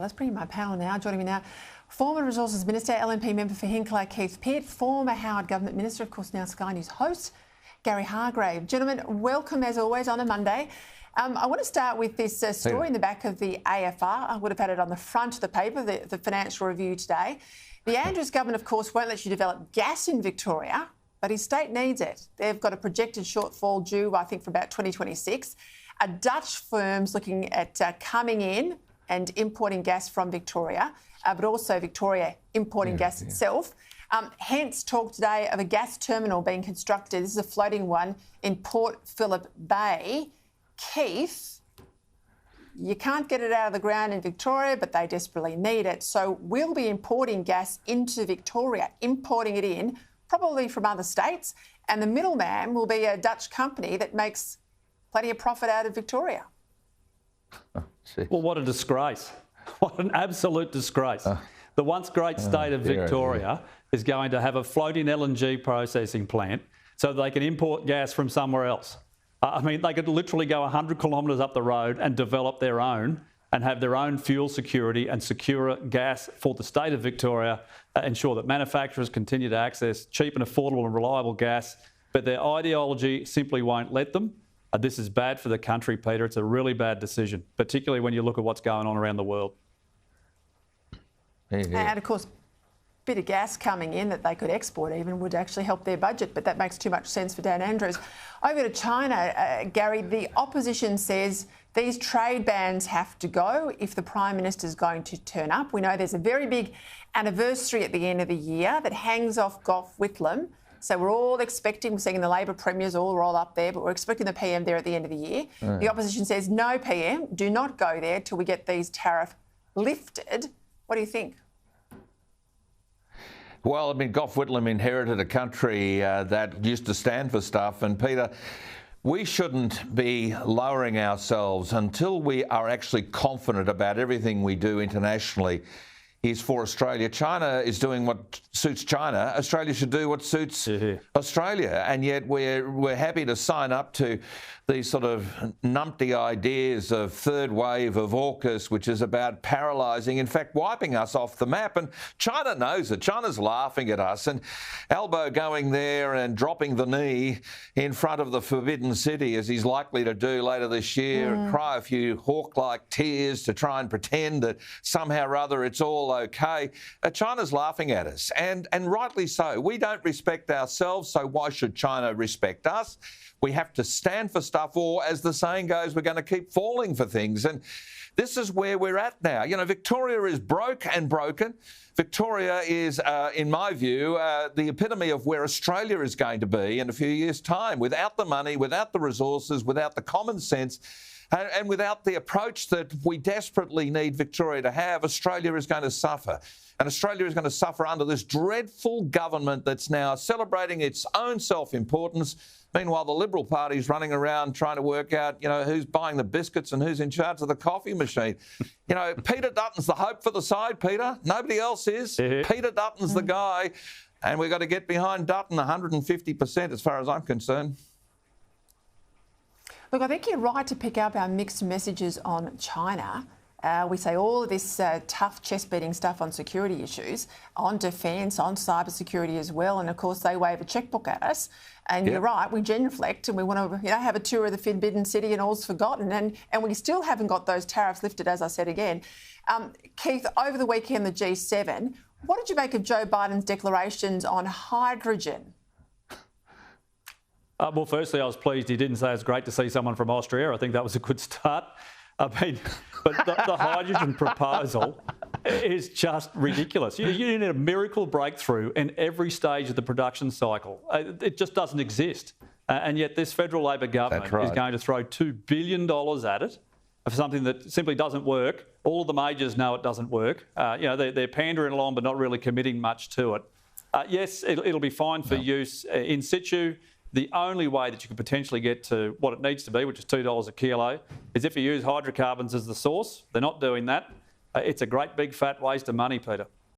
Let's bring in my panel now. Joining me now, former Resources Minister, LNP member for Hinckley, Keith Pitt, former Howard Government Minister, of course now Sky News host, Gary Hargrave. Gentlemen, welcome as always on a Monday. I want to start with this story in the back of the AFR. I would have had it on the front of the paper, the Financial Review today. The Andrews government, of course, won't let you develop gas in Victoria, but his state needs it. They've got a projected shortfall due, I think, for about 2026. A Dutch firm's looking at coming in and importing gas from Victoria, but also Victoria importing gas itself. Hence talk today of a gas terminal being constructed. This is a floating one in Port Phillip Bay. Keith, you can't get it out of the ground in Victoria, but they desperately need it. So we'll be importing gas into Victoria, importing it in, probably from other states, and the middleman will be a Dutch company that makes plenty of profit out of Victoria. Well, what a disgrace. What an absolute disgrace. The once great state of Victoria is going to have a floating LNG processing plant so they can import gas from somewhere else. I mean, they could literally go 100 kilometres up the road and develop their own and have their own fuel security and secure gas for the state of Victoria, ensure that manufacturers continue to access cheap and affordable and reliable gas, but their ideology simply won't let them. This is bad for the country, Peter. It's a really bad decision, particularly when you look at what's going on around the world. And of course, a bit of gas coming in that they could export even would actually help their budget, but that makes too much sense for Dan Andrews. Over to China, Gary, the opposition says these trade bans have to go if the Prime Minister is going to turn up. We know there's a very big anniversary at the end of the year that hangs off Gough Whitlam. So we're all expecting, we're seeing the Labor premiers all roll up there, but we're expecting the PM there at the end of the year. The opposition says, no PM, do not go there till we get these tariffs lifted. What do you think? Well, I mean, Gough Whitlam inherited a country that used to stand for stuff. And Peter, we shouldn't be lowering ourselves until we are actually confident about everything we do internationally is for Australia. China is doing what suits China. Australia should do what suits Australia. And yet we're happy to sign up to these sort of numpty ideas of third wave of AUKUS, which is about paralysing, in fact, wiping us off the map. And China knows it. China's laughing at us and elbow going there and dropping the knee in front of the Forbidden City, as he's likely to do later this year, and cry a few hawk-like tears to try and pretend that somehow or other it's all okay. China's laughing at us, and rightly so. We don't respect ourselves, so why should China respect us? We have to stand for stuff, or as the saying goes, we're going to keep falling for things. And this is where we're at now. You know, Victoria is broke and broken. Victoria is, in my view, the epitome of where Australia is going to be in a few years' time, without the money, without the resources, without the common sense, and without the approach that we desperately need Victoria to have. Australia is going to suffer. And Australia is going to suffer under this dreadful government that's now celebrating its own self-importance. Meanwhile, the Liberal Party's running around trying to work out, you know, who's buying the biscuits and who's in charge of the coffee machine. You know, Peter Dutton's the hope for the side, Peter. Nobody else is. Peter Dutton's the guy. And we've got to get behind Dutton 150% as far as I'm concerned. Look, I think you're right to pick up our mixed messages on China. We say all of this tough chest-beating stuff on security issues, on defence, on cyber security as well, and of course they wave a chequebook at us. And you're right, we genuflect and we want to, you know, have a tour of the Forbidden City and all's forgotten, and we still haven't got those tariffs lifted, as I said again. Keith, over the weekend, the G7, what did you make of Joe Biden's declarations on hydrogen? Well, firstly, I was pleased he didn't say it's great to see someone from Austria. I think that was a good start. I mean, but the hydrogen proposal is just ridiculous. You need a miracle breakthrough in every stage of the production cycle. It just doesn't exist. And yet this federal Labor government is going to throw $2 billion at it for something that simply doesn't work. All of the majors know it doesn't work. You know, they're pandering along but not really committing much to it. Yes, it'll be fine for use in situ. The only way that you could potentially get to what it needs to be, which is $2 a kilo, is if you use hydrocarbons as the source. They're not doing that. It's a great big fat waste of money, Peter.